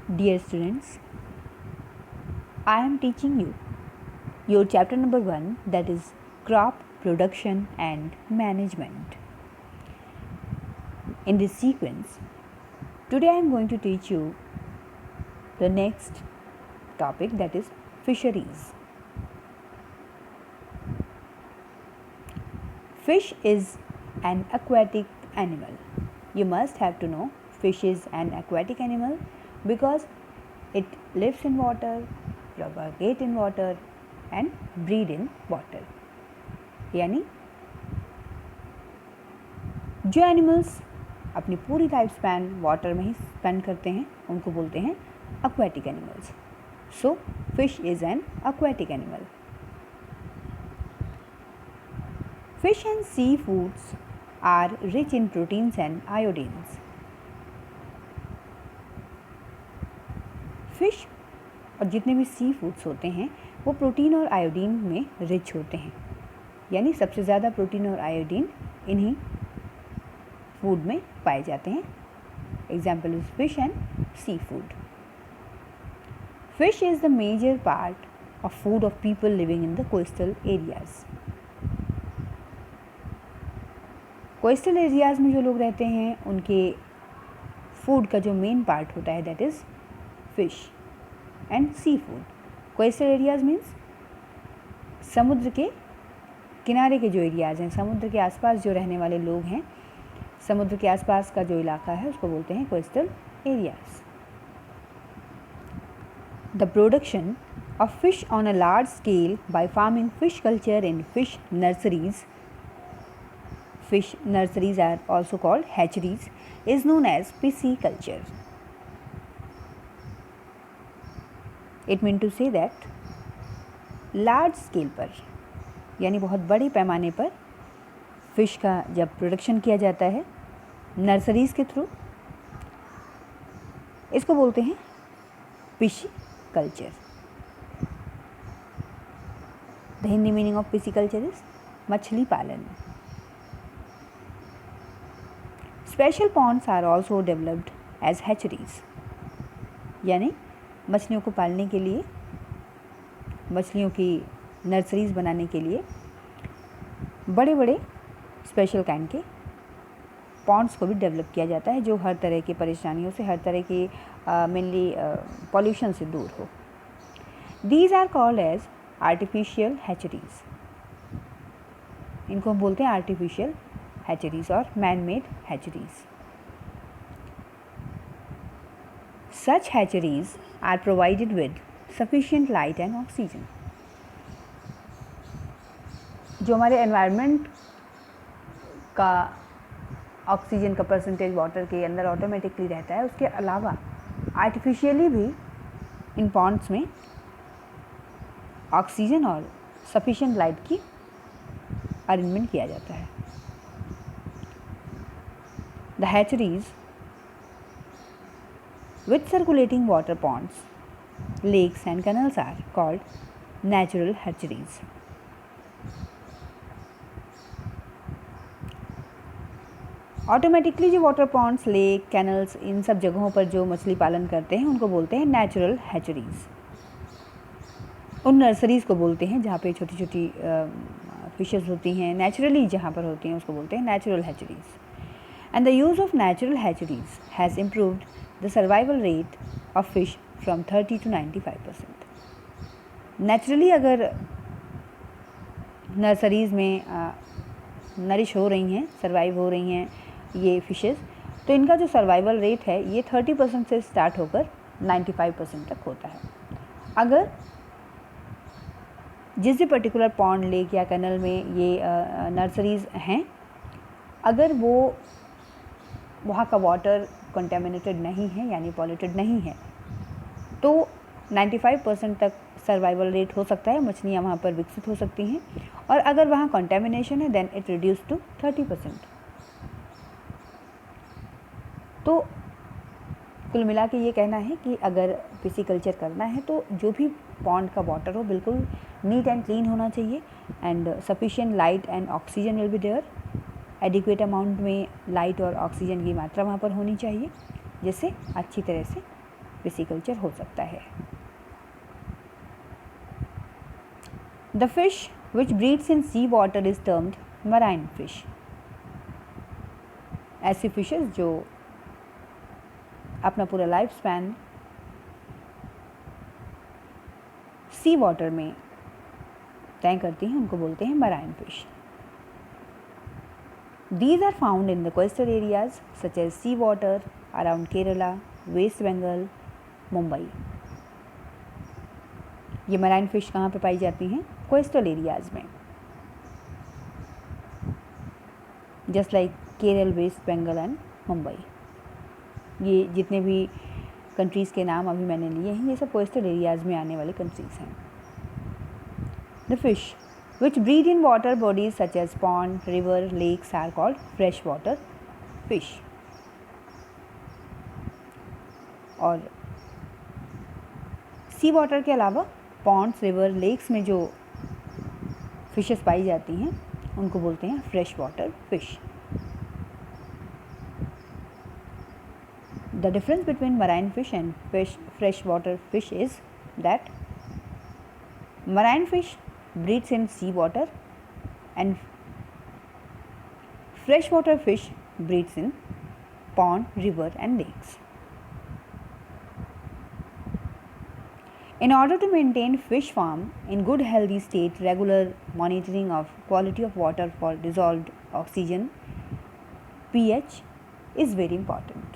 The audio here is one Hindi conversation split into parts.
Dear students, I am teaching you your chapter number 1, that is crop production and management. In this sequence, today I am going to teach you the next topic, that is fisheries. Fish is an aquatic animal. You must have to know fish is an aquatic animal because it lives in water, propagate in water and breed in water. यानी जो एनिमल्स अपनी पूरी लाइफ स्पैन वाटर में ही स्पेंड करते हैं उनको बोलते हैं aquatic animals. So fish is an aquatic animal. Fish and seafoods are rich in proteins and iodines. Fish और जितने भी सी फूड्स होते हैं वो प्रोटीन और आयोडीन में रिच होते हैं, यानी सबसे ज़्यादा प्रोटीन और आयोडीन इन्हीं फूड में पाए जाते हैं. Example is fish and seafood. Fish is the major part of food of people living in the coastal areas. Coastal areas में जो लोग रहते हैं उनके फूड का जो मेन पार्ट होता है that is fish and seafood. Coastal areas means समुद्र के किनारे के जो एरियाज़ हैं, समुद्र के आसपास जो रहने वाले लोग हैं, समुद्र के आसपास का जो इलाका है उसको बोलते हैं coastal areas. The production of fish on a large scale bye farming fish culture in fish nurseries, fish nurseries are also called hatcheries, is known as pisciculture. It means to say that large scale पर यानी बहुत बड़े पैमाने पर फिश का जब प्रोडक्शन किया जाता है नर्सरीज़ के थ्रू, इसको बोलते हैं pisciculture. The Hindi meaning of pisciculture is मछली पालन. Special ponds are also developed as hatcheries, यानी मछलियों को पालने के लिए, मछलियों की नर्सरीज बनाने के लिए बड़े बड़े स्पेशल काइंड के पॉन्ड्स को भी डेवलप किया जाता है जो हर तरह की परेशानियों से, हर तरह की मेनली पॉल्यूशन से दूर हो. These are called as artificial hatcheries. इनको हम बोलते हैं artificial hatcheries or man-made hatcheries. Such hatcheries are provided with sufficient light and oxygen. जो हमारे एनवायरनमेंट का ऑक्सीजन का परसेंटेज वाटर के अंदर ऑटोमेटिकली रहता है, उसके अलावा आर्टिफिशियली भी इन पॉन्ड्स में ऑक्सीजन और सफिशिएंट लाइट की अरेंजमेंट किया जाता है. The hatcheries with circulating water ponds, lakes and canals are called natural hatcheries. Automatically जो वाटर पॉन्ड्स, लेक, कैनल्स, इन सब जगहों पर जो मछली पालन करते हैं उनको बोलते हैं नेचुरल हैचरीज़. उन नर्सरीज़ को बोलते हैं जहाँ पे छोटी छोटी फिशेस होती हैं, नेचुरली जहाँ पर होती हैं उसको बोलते हैं natural हैचरीज़. And the use of natural hatcheries has improved the survival rate of fish from 30 to 95%. Naturally अगर नर्सरीज़ में नरिश हो रही हैं, सर्वाइव हो रही हैं ये फिशेस, तो इनका जो सर्वाइवल रेट है ये 30% से स्टार्ट होकर 95% तक होता है. अगर जिस भी पर्टिकुलर पॉन्ड, लेक या कैनल में ये नर्सरीज़ हैं, अगर वो वहाँ का वाटर कंटेमिनेटेड नहीं है यानी पॉल्यूटेड नहीं है, तो 95% तक सर्वाइवल रेट हो सकता है, मछलियाँ वहाँ पर विकसित हो सकती हैं. और अगर वहाँ कंटेमिनेशन है देन इट रिड्यूस टू 30%. तो कुल मिला के ये कहना है कि अगर पिशिकल्चर करना है तो जो भी पॉन्ड का वाटर हो बिल्कुल नीट एंड क्लीन होना चाहिए and sufficient light and oxygen will be there. Adequate amount में लाइट और ऑक्सीजन की मात्रा वहाँ पर होनी चाहिए जिससे अच्छी तरह से पिसिकल्चर हो सकता है। The fish which breeds in sea water is termed marine fish. ऐसी फिशेस जो अपना पूरा लाइफ स्पैन सी वाटर में तय करती हैं, उनको बोलते हैं marine fish. These are found in the coastal areas such as sea water around Kerala, West Bengal, Mumbai. ये मराइन फिश कहाँ पे पाई जाती हैं? कोस्टल एरियाज़ में, just like Kerala, West Bengal and Mumbai. ये जितने भी कंट्रीज़ के नाम अभी मैंने लिए हैं, ये सब कोस्टल एरियाज़ में आने वाले कंट्रीज़ हैं। The fish which breed in water bodies such as pond, river, lakes are called freshwater fish. और सी वाटर के अलावा पॉन्ड्स, रिवर, लेक्स में जो फिशेस पाई जाती हैं उनको बोलते हैं fresh water fish. The difference between marine fish and fresh water fish is that marine fish breeds in sea water and freshwater fish breeds in pond, river and lakes. In order to maintain fish farm in good healthy state, regular monitoring of quality of water for dissolved oxygen pH is very important.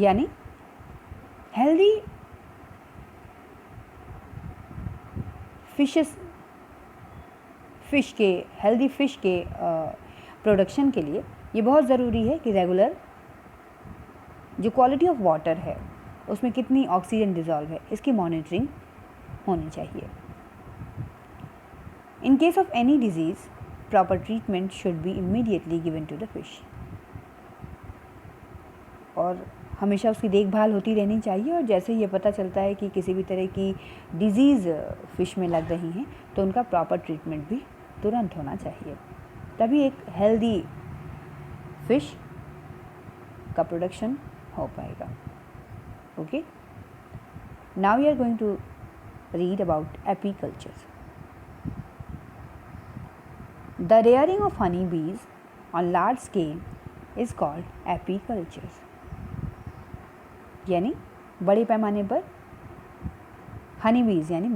यानी healthy हेल्दी फिश के प्रोडक्शन के लिए ये बहुत ज़रूरी है कि रेगुलर जो क्वालिटी ऑफ वाटर है उसमें कितनी ऑक्सीजन डिज़ोल्व है, इसकी मॉनिटरिंग होनी चाहिए। In case of any disease, proper treatment should be immediately given to the fish. और हमेशा उसकी देखभाल होती रहनी चाहिए, और जैसे ये पता चलता है कि किसी भी तरह की डिजीज़ फ़िश में लग रही हैं तो उनका प्रॉपर ट्रीटमेंट भी तुरंत होना चाहिए, तभी एक हेल्दी फ़िश का प्रोडक्शन हो पाएगा। Okay, now we are going to read about apiculture. The rearing of honey bees on large scale is called apiculture. यानी बड़े पैमाने पर हनी बीज यानी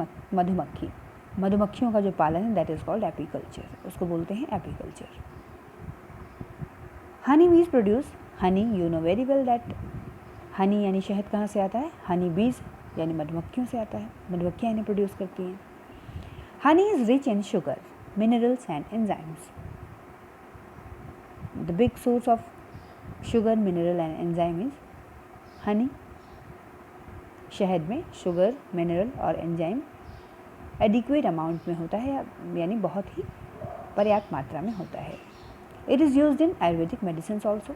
मधुमक्खियों का जो पालन है, दैट इज़ कॉल्ड एपीकल्चर, उसको बोलते हैं एपीकल्चर। हनी बीज produce Honey, you know very well that Honey यानी शहद कहाँ से आता है? हनी बीज यानी मधुमक्खियों से आता है, मधुमक्खियाँ इन्हें प्रोड्यूस करती हैं। Honey is rich in sugar, minerals and enzymes. The big source of sugar, mineral and enzyme is Honey. शहद में शुगर, मिनरल और एंजाइम एडिक्वेट अमाउंट में होता है, यानी बहुत ही पर्याप्त मात्रा में होता है। It is used in Ayurvedic medicine also.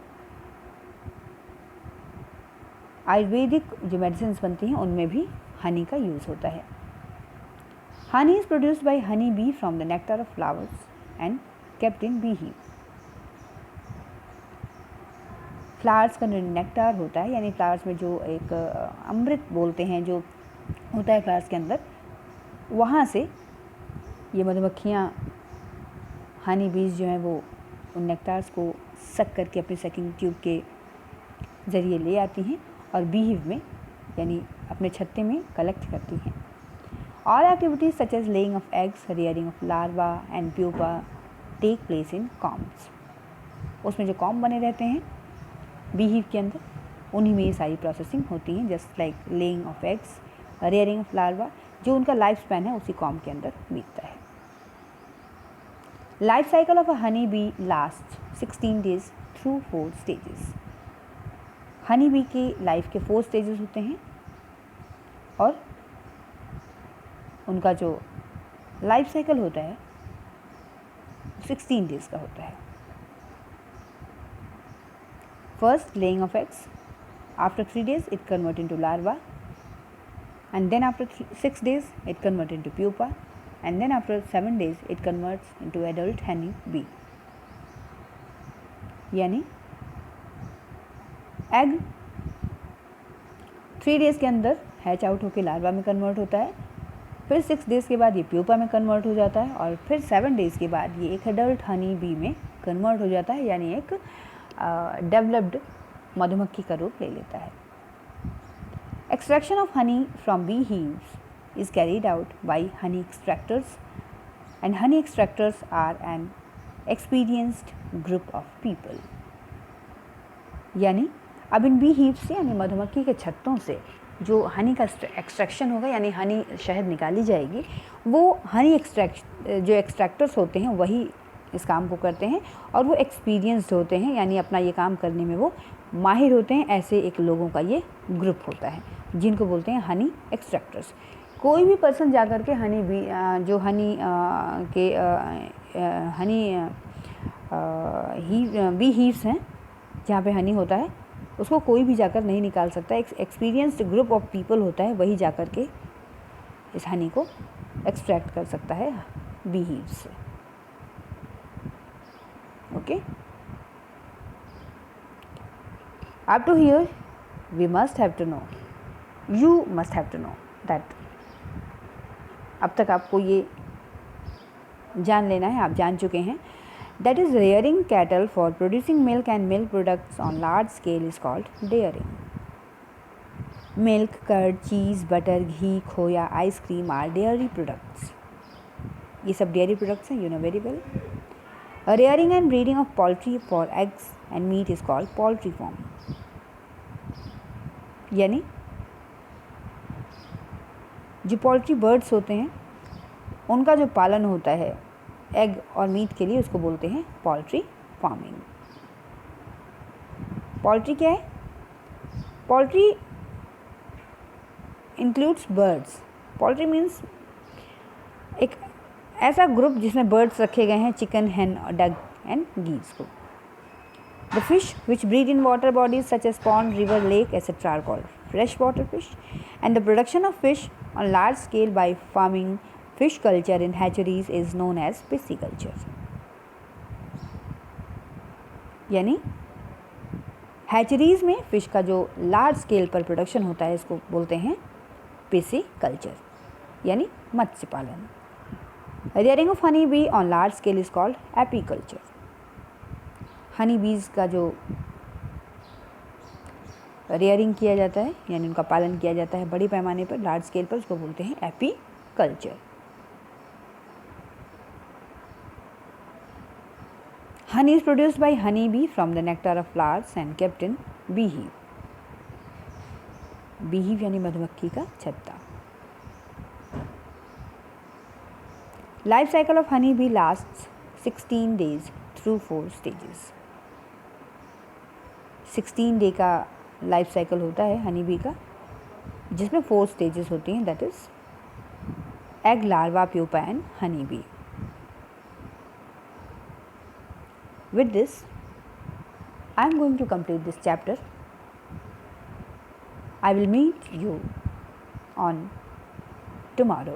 Ayurvedic जो मेडिसिन बनती हैं उनमें भी हनी का यूज़ होता है। Honey is produced by honey bee from the nectar of flowers and kept in bee hive. Flowers का जो नेक्टर होता है, यानी फ्लावर्स में जो एक अमृत बोलते हैं जो होता है फ्लावर्स के अंदर, वहाँ से ये मधुमक्खियाँ हनी बीज जो हैं वो उन नेक्टार्स को सक करके अपने सकिंग ट्यूब के ज़रिए ले आती हैं और बीहिव में यानी अपने छत्ते में कलेक्ट करती हैं। All activities such as laying of eggs, rearing of larva and pupa take place in combs. उसमें जो कॉम्ब बने रहते हैं बीहिव के अंदर, उन्हीं में ये सारी प्रोसेसिंग होती हैं, just like laying of eggs, rearing of larva, जो उनका लाइफ स्पैन है उसी कॉम्ब के अंदर बीतता है। Life cycle of a honey bee last 16 days through 4 stages. Honey bee की लाइफ के 4 स्टेजेस होते हैं और उनका जो लाइफ साइकिल होता है 16 डेज का होता है। First, laying of eggs. After 3 days, it converts into larva, and then after 6 days, it converts into pupa, and then after 7 days, it converts into adult honey bee. यानी एग 3 डेज़ के अंदर हैच आउट होकर लार्वा में कन्वर्ट होता है, फिर 6 डेज़ के बाद ये प्यूपा में कन्वर्ट हो जाता है और फिर 7 डेज़ के बाद ये एक एडल्ट हनी बी में कन्वर्ट हो जाता है, यानी एक डेवलप्ड मधुमक्खी का रूप ले लेता है। Extraction of honey from bee hives is carried out by honey extractors, and honey extractors are an experienced group of people। यानी अब इन बी हीव्स से यानी मधुमक्खी के छत्तों से जो हनी का एक्सट्रैक्शन होगा यानी हनी शहद निकाली जाएगी, वो हनी जो एक्सट्रैक्टर्स होते हैं वही इस काम को करते हैं और वो एक्सपीरियंस्ड होते हैं, यानी अपना ये काम करने में वो माहिर होते हैं। ऐसे एक लोगों का ये ग्रुप होता है जिनको बोलते हैं हनी एक्सट्रैक्टर्स। कोई भी पर्सन जाकर के हनी बी जो हनी के हनी बी हीव्स हैं जहाँ पे हनी होता है, उसको कोई भी जाकर नहीं निकाल सकता। एक एक्सपीरियंस्ड ग्रुप ऑफ पीपल होता है, वही जाकर के इस हनी को एक्सट्रैक्ट कर सकता है बी हीव्स से। Okay, up to here we must have to know, you must have to know that, अब तक आपको ये जान लेना है, आप जान चुके हैं, that is rearing cattle for producing milk and milk products on large scale is called dairying। Milk, curd, cheese, butter, घी, खोया, ice cream are dairy products। ये सब dairy products हैं, you know very well। Rearing and breeding of poultry for eggs and meat is called poultry farming। यानी जो पोल्ट्री बर्ड्स होते हैं उनका जो पालन होता है एग और मीट के लिए, उसको बोलते हैं पोल्ट्री फार्मिंग। पोल्ट्री क्या है? Poultry includes birds. Poultry means एक ऐसा ग्रुप जिसमें बर्ड्स रखे गए हैं, chicken, hen, duck and geese को। The fish which breed in water bodies such as pond, river, lake, etc. are called freshwater fish, and the production of fish on large scale by farming fish culture in hatcheries is known as pisciculture। यानी हैचरीज में फिश का जो लार्ज स्केल पर प्रोडक्शन होता है इसको बोलते हैं पिसिकल्चर, यानी मत्स्य पालन। Rearing of honey be on large scale is called apiculture. Honey बीज का जो रेयरिंग किया जाता है यानी उनका पालन किया जाता है बड़ी पैमाने पर, लार्ज स्केल पर, उसको बोलते हैं apiculture. Honey is produced by honey bee from the nectar of flowers and kept in bee hive। bee hive यानी मधुमक्खी का छत्ता। Life cycle of honey bee lasts 16 days through 4 stages। 16 day का लाइफ साइकिल होता है हनी बी का, जिसमें 4 स्टेजेस होती हैं, that is egg, larva, pupa and honey bee. With this, I am going to complete this chapter। I will meet you on tomorrow।